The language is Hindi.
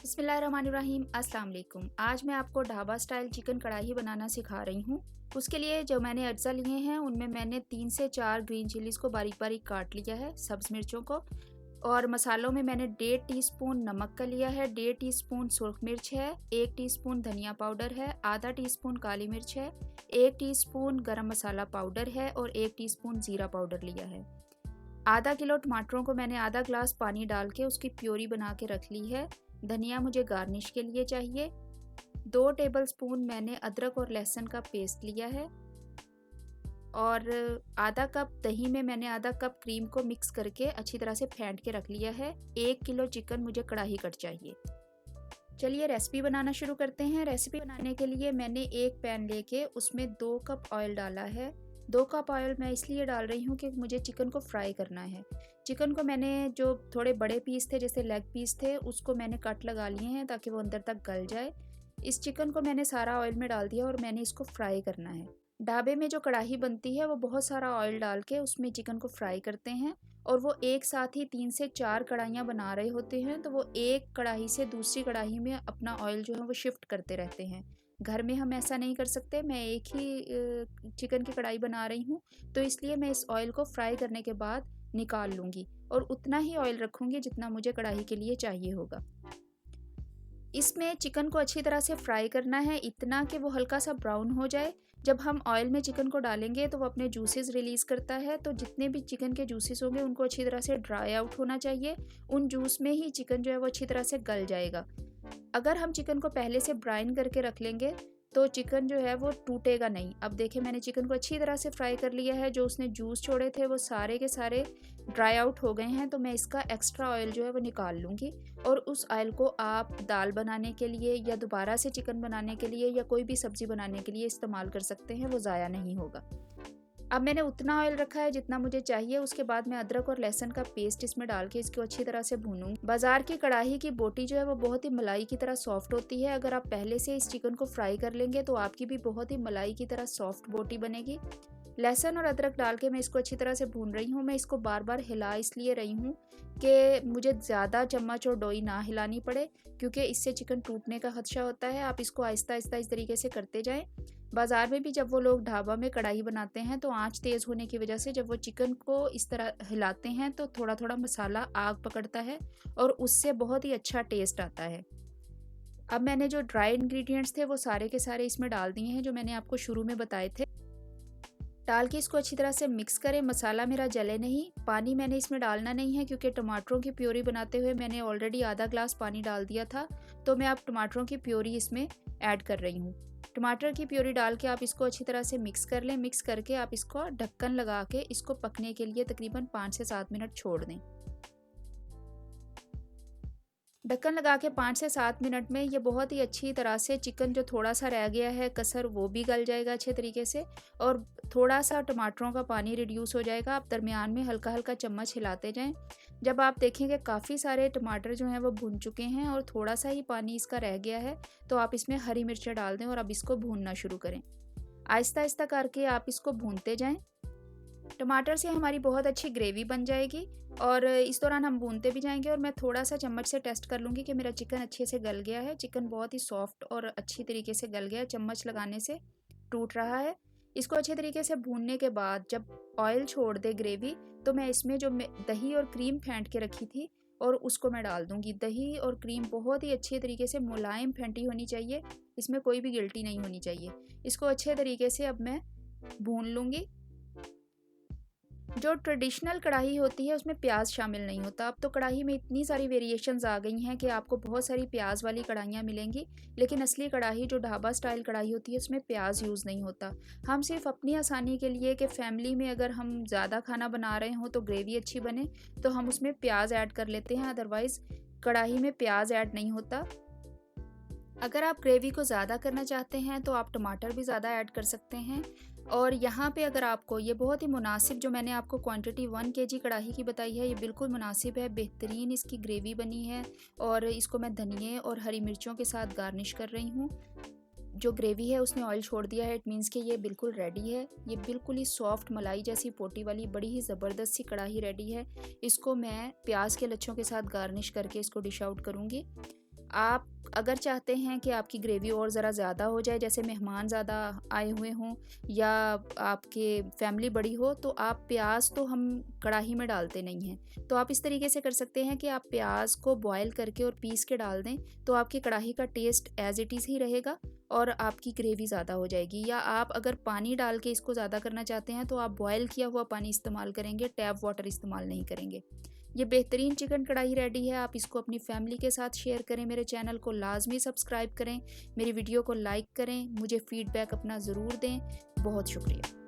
बिस्मिल्लाहिर्रहमानिर्रहीम। अस्सलाम वालेकुम। आज मैं आपको ढाबा स्टाइल चिकन कढ़ाई बनाना सिखा रही हूँ। उसके लिए जो मैंने अज्जा लिए हैं उनमें मैंने 3 से 4 ग्रीन चिलीज़ को बारीक बारीक काट लिया है, सब्ज़ मिर्चों को। और मसालों में मैंने 1.5 टीस्पून नमक का लिया है, 1.5 टीस्पून सुर्ख मिर्च है, 1 टीस्पून धनिया पाउडर है, आधा टीस्पून काली मिर्च है, 1 टीस्पून गरम मसाला पाउडर है और 1 टीस्पून ज़ीरा पाउडर लिया है। आधा किलो टमाटरों को मैंने आधा ग्लास पानी डाल के उसकी प्योरी बना के रख ली है। धनिया मुझे गार्निश के लिए चाहिए। 2 टेबलस्पून मैंने अदरक और लहसुन का पेस्ट लिया है और आधा कप दही में मैंने आधा कप क्रीम को मिक्स करके अच्छी तरह से फेंट के रख लिया है। 1 किलो चिकन मुझे कढ़ाई कट चाहिए। चलिए रेसिपी बनाना शुरू करते हैं। रेसिपी बनाने के लिए मैंने एक पैन लेके उसमें 2 कप ऑयल डाला है। 2 कप ऑयल मैं इसलिए डाल रही हूँ कि मुझे चिकन को फ्राई करना है। चिकन को मैंने जो थोड़े बड़े पीस थे, जैसे लेग पीस थे, उसको मैंने कट लगा लिए हैं ताकि वो अंदर तक गल जाए। इस चिकन को मैंने सारा ऑयल में डाल दिया और मैंने इसको फ्राई करना है। ढाबे में जो कढ़ाई बनती है वो बहुत सारा ऑयल डाल के उसमें चिकन को फ्राई करते हैं और वो एक साथ ही 3 से 4 कढ़ाइयाँ बना रहे होते हैं, तो वो एक कढ़ाई से दूसरी कढ़ाई में अपना ऑयल जो है वो शिफ्ट करते रहते हैं। घर में हम ऐसा नहीं कर सकते। मैं एक ही चिकन की कढ़ाई बना रही हूँ, तो इसलिए मैं इस ऑयल को फ्राई करने के बाद निकाल लूँगी और उतना ही ऑयल रखूँगी जितना मुझे कढ़ाई के लिए चाहिए होगा। इसमें चिकन को अच्छी तरह से फ्राई करना है, इतना कि वो हल्का सा ब्राउन हो जाए। जब हम ऑयल में चिकन को डालेंगे तो वो अपने जूसेस रिलीज़ करता है, तो जितने भी चिकन के जूसेस होंगे उनको अच्छी तरह से ड्राई आउट होना चाहिए। उन जूस में ही चिकन जो है वो अच्छी तरह से गल जाएगा। अगर हम चिकन को पहले से ब्राइन करके रख लेंगे तो चिकन जो है वो टूटेगा नहीं। अब देखिए मैंने चिकन को अच्छी तरह से फ्राई कर लिया है। जो उसने जूस छोड़े थे वो सारे के सारे ड्राई आउट हो गए हैं, तो मैं इसका एक्स्ट्रा ऑयल जो है वो निकाल लूँगी और उस ऑयल को आप दाल बनाने के लिए या दोबारा से चिकन बनाने के लिए या कोई भी सब्ज़ी बनाने के लिए इस्तेमाल कर सकते हैं, वो ज़ाया नहीं होगा। अब मैंने उतना ऑयल रखा है जितना मुझे चाहिए। उसके बाद मैं अदरक और लहसुन का पेस्ट इसमें डाल के इसको अच्छी तरह से भूनूंगी। बाजार की कढ़ाई की बोटी जो है वो बहुत ही मलाई की तरह सॉफ्ट होती है। अगर आप पहले से इस चिकन को फ्राई कर लेंगे तो आपकी भी बहुत ही मलाई की तरह सॉफ्ट बोटी बनेगी। लहसुन और अदरक डाल के मैं इसको अच्छी तरह से भून रही हूँ। मैं इसको बार बार हिला इसलिए रही हूँ कि मुझे ज़्यादा चम्मच और डोई ना हिलानी पड़े, क्योंकि इससे चिकन टूटने का खदशा होता है। आप इसको आहिस्ता आहिस्ता इस तरीके से करते जाएं। बाज़ार में भी जब वो लोग ढाबा में कढ़ाई बनाते हैं तो आंच तेज़ होने की वजह से जब वो चिकन को इस तरह हिलाते हैं तो थोड़ा थोड़ा मसाला आग पकड़ता है और उससे बहुत ही अच्छा टेस्ट आता है। अब मैंने जो ड्राई इंग्रेडिएंट्स थे वो सारे के सारे इसमें डाल दिए हैं, जो मैंने आपको शुरू में बताए थे। डाल के इसको अच्छी तरह से मिक्स करें। मसाला मेरा जले नहीं। पानी मैंने इसमें डालना नहीं है क्योंकि टमाटरों की प्योरी बनाते हुए मैंने ऑलरेडी आधा ग्लास पानी डाल दिया था, तो मैं अब टमाटरों की प्योरी इसमें ऐड कर रही हूँ। टमाटर की प्योरी डाल के आप इसको अच्छी तरह से मिक्स कर लें। मिक्स करके आप इसको ढक्कन लगा के इसको पकने के लिए तकरीबन 5 से 7 मिनट छोड़ दें। ढक्कन लगा के 5 से 7 मिनट में ये बहुत ही अच्छी तरह से चिकन जो थोड़ा सा रह गया है कसर वो भी गल जाएगा अच्छे तरीके से और थोड़ा सा टमाटरों का पानी रिड्यूस हो जाएगा। आप दरमियान में हल्का हल्का चम्मच हिलाते जाएं। जब आप देखेंगे काफ़ी सारे टमाटर जो हैं वो भुन चुके हैं और थोड़ा सा ही पानी इसका रह गया है, तो आप इसमें हरी मिर्चें डाल दें और अब इसको भूनना शुरू करें। आहिस्ता आहिस्ता करके आप इसको भूनते जाएं। टमाटर से हमारी बहुत अच्छी ग्रेवी बन जाएगी और इस दौरान हम भूनते भी जाएंगे और मैं थोड़ा सा चम्मच से टेस्ट कर लूँगी कि मेरा चिकन अच्छे से गल गया है। चिकन बहुत ही सॉफ्ट और अच्छी तरीके से गल गया है, चम्मच लगाने से टूट रहा है। इसको अच्छे तरीके से भूनने के बाद जब ऑयल छोड़ दे ग्रेवी, तो मैं इसमें जो दही और क्रीम फेंट के रखी थी और उसको मैं डाल दूँगी। दही और क्रीम बहुत ही अच्छे तरीके से मुलायम फेंटी होनी चाहिए, इसमें कोई भी गिल्टी नहीं होनी चाहिए। इसको अच्छे तरीके से अब मैं भून लूँगी। जो ट्रेडिशनल कढ़ाई होती है उसमें प्याज शामिल नहीं होता। अब तो कढ़ाई में इतनी सारी वेरिएशंस आ गई हैं कि आपको बहुत सारी प्याज वाली कढ़ाइयाँ मिलेंगी, लेकिन असली कढ़ाई जो ढाबा स्टाइल कढ़ाई होती है उसमें प्याज यूज़ नहीं होता। हम सिर्फ अपनी आसानी के लिए कि फैमिली में अगर हम ज़्यादा खाना बना रहे हों तो ग्रेवी अच्छी बने तो हम उसमें प्याज ऐड कर लेते हैं, अदरवाइज़ कढ़ाई में प्याज ऐड नहीं होता। अगर आप ग्रेवी को ज़्यादा करना चाहते हैं तो आप टमाटर भी ज़्यादा ऐड कर सकते हैं। और यहाँ पे अगर आपको ये बहुत ही मुनासिब, जो मैंने आपको क्वांटिटी 1 केजी कढ़ाई की बताई है, ये बिल्कुल मुनासिब है। बेहतरीन इसकी ग्रेवी बनी है और इसको मैं धनिए और हरी मिर्चों के साथ गार्निश कर रही हूँ। जो ग्रेवी है उसने ऑयल छोड़ दिया है, इट मीन्स कि ये बिल्कुल रेडी है। ये बिल्कुल ही सॉफ्ट मलाई जैसी पोटी वाली बड़ी ही ज़बरदस्त सी कढ़ाई रेडी है। इसको मैं प्याज के लच्छों के साथ गार्निश करके इसको डिश आउट करूँगी। आप अगर चाहते हैं कि आपकी ग्रेवी और ज़रा ज़्यादा हो जाए, जैसे मेहमान ज़्यादा आए हुए हों या आपके फैमिली बड़ी हो, तो आप प्याज तो हम कढ़ाई में डालते नहीं हैं। तो आप इस तरीके से कर सकते हैं कि आप प्याज को बॉयल करके और पीस के डाल दें, तो आपकी कढ़ाई का टेस्ट एज़ इट इज़ ही रहेगा और आपकी ग्रेवी ज़्यादा हो जाएगी। या आप अगर पानी डाल के इसको ज़्यादा करना चाहते हैं, तो आप बॉयल किया हुआ पानी इस्तेमाल करेंगे, टैप वाटर इस्तेमाल नहीं करेंगे। ये बेहतरीन चिकन कढ़ाई रेडी है। आप इसको अपनी फैमिली के साथ शेयर करें। मेरे चैनल को लाजमी सब्सक्राइब करें। मेरी वीडियो को लाइक करें। मुझे फीडबैक अपना ज़रूर दें। बहुत शुक्रिया।